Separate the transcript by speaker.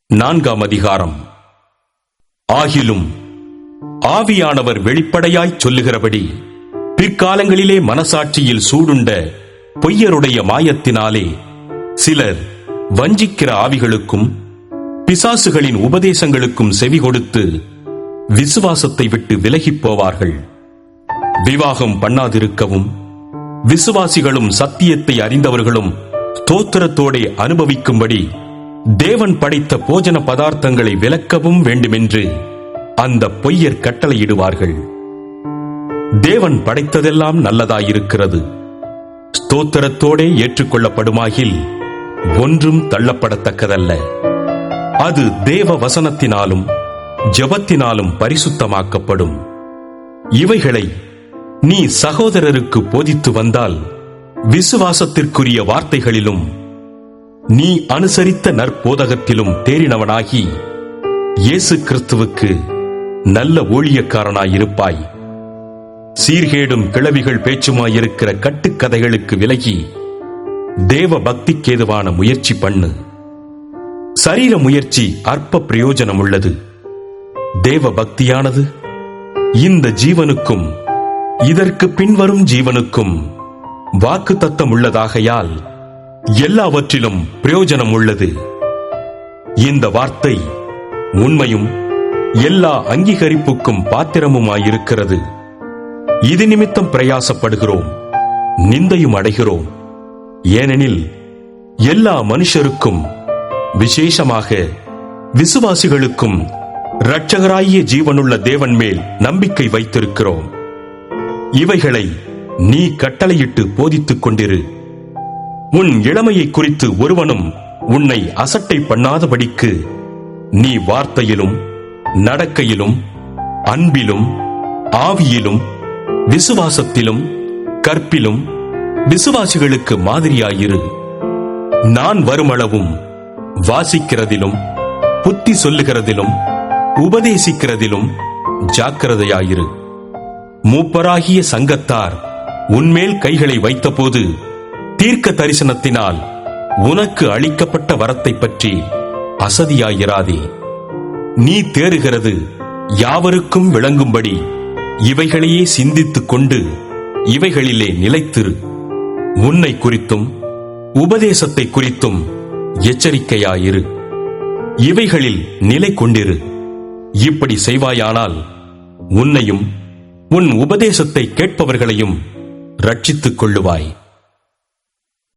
Speaker 1: 4ஆம் அதிகாரம். ஆகிலும் ஆவியானவர் வெளிப்படையாய்ச் சொல்லுகிறபடி பிற்காலங்களிலே மனசாட்சியில் சூடுண்ட பொய்யருடைய மாயத்தினாலே சிலர் வஞ்சிக்கிற ஆவிகளுக்கும் பிசாசுகளின் உபதேசங்களுக்கும் செவி கொடுத்து விசுவாசத்தை விட்டு விலகிப் போவார்கள். விவாகம் பண்ணாதிருக்கவும் விசுவாசிகளும் சத்தியத்தை அறிந்தவர்களும் ஸ்தோத்திரத்தோடே அனுபவிக்கும்படி தேவன் படைத்த போஜன பதார்த்தங்களை விலக்கவும் வேண்டுமென்று அந்த பொய்யர் கட்டளையிடுவார்கள். தேவன் படைத்ததெல்லாம் நல்லதாயிருக்கிறது, ஸ்தோத்திரத்தோடே ஏற்றுக்கொள்ளப்படுமாகில் ஒன்றும் தள்ளப்படத்தக்கதல்ல. அது தேவ வசனத்தினாலும் ஜெபத்தினாலும் பரிசுத்தமாக்கப்படும். இவைகளை நீ சகோதரருக்கு போதித்து வந்தால் விசுவாசத்திற்குரிய வார்த்தைகளிலும் நீ அனுசரித்த நற்போதகத்திலும் தேறினவனாகி இயேசு கிறிஸ்துவுக்கு நல்ல ஊழியக்காரனாயிருப்பாய். சீர்கேடும் கிளவிகள் பேச்சுமாயிருக்கிற கட்டுக்கதைகளுக்கு விலகி தேவ பக்திக்கேதுவான முயற்சி பண்ணு. சரீர முயற்சி அற்ப பிரயோஜனம் உள்ளது. தேவ பக்தியானது இந்த ஜீவனுக்கும் இதற்கு பின்வரும் ஜீவனுக்கும் வாக்கு தத்தம் உள்ளதாகையால் எல்லாவற்றிலும் பிரயோஜனம் உள்ளது. இந்த வார்த்தை உண்மையும் எல்லா அங்கீகரிப்புக்கும் பாத்திரமுமாயிருக்கிறது. இது நிமித்தம் பிரயாசப்படுகிறோம், நிந்தையும் அடைகிறோம். ஏனெனில் எல்லா மனுஷருக்கும் விசேஷமாக விசுவாசிகளுக்கும் இரட்சகராகிய ஜீவனுள்ள தேவன் மேல் நம்பிக்கை வைத்திருக்கிறோம். இவைகளை நீ கட்டளையிட்டு போதித்துக் கொண்டிரு. உன் இளமையை குறித்து ஒருவனும் உன்னை அசட்டை பண்ணாதபடிக்கு நீ வார்த்தையிலும் நடக்கையிலும் அன்பிலும் ஆவியிலும் விசுவாசத்திலும் கற்பிலும் விசுவாசிகளுக்கு மாதிரியாயிரு. நான் வருமளவும் வாசிக்கிறதிலும் புத்தி சொல்லுகிறதிலும் உபதேசிக்கிறதிலும் ஜாக்கிரதையாயிரு. மூப்பராகிய சங்கத்தார் உன்மேல் கைகளை வைத்தபோது தீர்க்க தரிசனத்தினால் உனக்கு அளிக்கப்பட்ட வரத்தை பற்றி அசதியாயிராதே. நீ தேறுகிறது யாவருக்கும் விளங்கும்படி இவைகளையே சிந்தித்துக் கொண்டு இவைகளிலே நிலைத்திரு. உன்னை குறித்தும் உபதேசத்தை குறித்தும் எச்சரிக்கையாயிரு. இவைகளில் நிலை கொண்டிரு. இப்படி செய்வாயானால் உன்னையும் உன் உபதேசத்தை கேட்பவர்களையும் ரட்சித்துக் கொள்ளுவாய்.